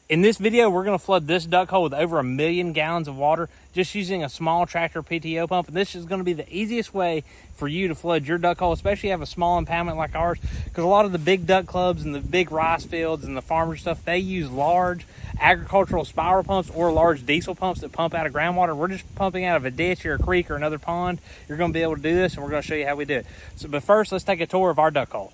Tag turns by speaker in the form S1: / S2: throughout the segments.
S1: In this video, we're gonna flood this duck hole with over 1 million gallons of water just using a small tractor PTO pump. And this is gonna be the easiest way for you to flood your duck hole, especially if you have a small impoundment like ours, because a lot of the big duck clubs and the big rice fields and the farmers stuff, they use large agricultural spiral pumps or large diesel pumps that pump out of groundwater. We're just pumping out of a ditch or a creek or another pond. You're gonna be able to do this, and we're gonna show you how we do it. But first, let's take a tour of our duck hole.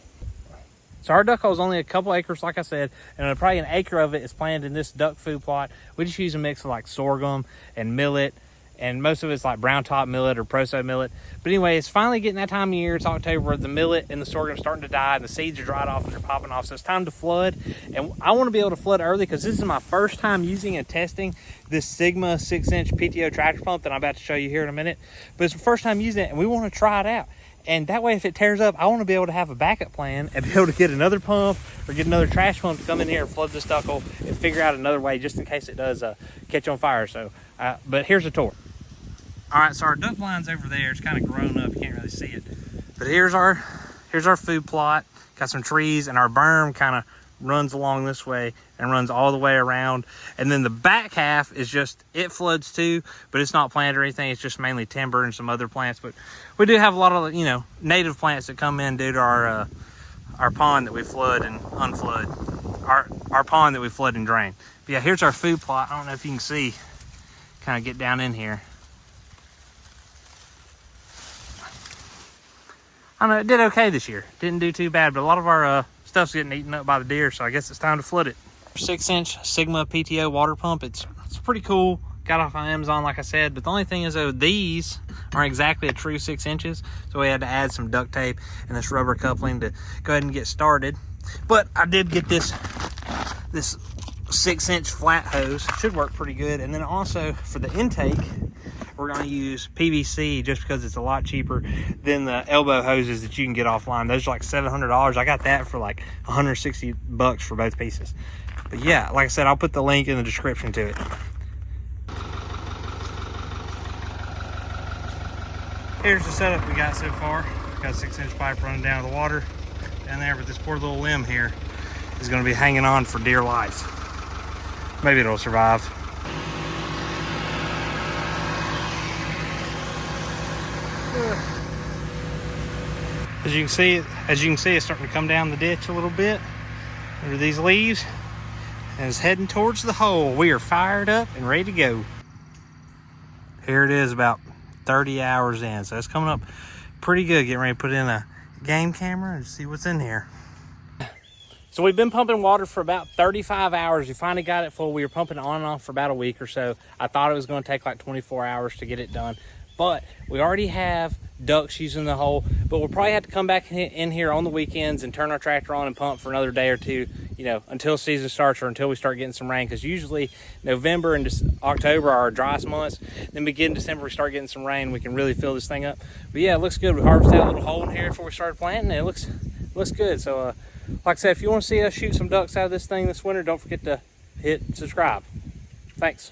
S1: So our duck hole is only a couple acres, like I said, and probably an acre of it is planted in this duck food plot. We just use a mix of like sorghum and millet, and most of it's like brown top millet or proso millet. But anyway, it's finally getting that time of year. It's October where the millet and the sorghum are starting to die and the seeds are dried off and they're popping off. So it's time to flood. And I want to be able to flood early because this is my first time using and testing this Sigma 6-inch PTO tractor pump that I'm about to show you here in a minute. But it's the first time using it and we want to try it out. And that way, if it tears up, I want to be able to have a backup plan and be able to get another pump or get another trash pump to come in here and flood this duck hole and figure out another way just in case it does catch on fire. So, but here's a tour. All right, so our duck line's over there. It's kind of grown up. You can't really see it. But here's our food plot. Got some trees, and our berm kind of runs along this way and runs all the way around. And then the back half is just, it floods too, but it's not planted or anything. It's just mainly timber and some other plants. But we do have a lot of, you know, native plants that come in due to our pond that we flood and unflood. Our pond that we flood and drain. But yeah, here's our food plot. I don't know if you can see, kind of get down in here. I don't know, it did okay this year. Didn't do too bad, but a lot of our stuff's getting eaten up by the deer, so I guess it's time to flood it. 6-inch Sigma PTO water pump. It's pretty cool. Got off on Amazon, like I said, but the only thing is though, these aren't exactly a true 6 inches, so we had to add some duct tape and this rubber coupling to go ahead and get started. But I did get this 6-inch flat hose. Should work pretty good. And then also for the intake, we're going to use PVC just because it's a lot cheaper than the elbow hoses that you can get offline. Those are like $700. I got that for like $160 for both pieces. But yeah, like I said, I'll put the link in the description to it. Here's the setup we got so far. Got a 6-inch pipe running down to the water down there, but this poor little limb here is going to be hanging on for dear life. Maybe it'll survive. As you can see, it's starting to come down the ditch a little bit under these leaves, and it's heading towards the hole. We are fired up and ready to go. Here it is, about 30 hours in, so it's coming up pretty good. Getting ready to put in a game camera and see what's in here. So we've been pumping water for about 35 hours. We finally got it full. We were pumping on and off for about a week or so. I thought it was going to take like 24 hours to get it done, but we already have ducks using the hole. But we'll probably have to come back in here on the weekends and turn our tractor on and pump for another day or two, you know, until season starts or until we start getting some rain, because usually November and October are our driest months. Then begin December, we start getting some rain, we can really fill this thing up. But yeah, it looks good. We harvested that little hole in here before we started planting, and it looks good. So like I said, if you want to see us shoot some ducks out of this thing this winter, don't forget to hit subscribe. Thanks.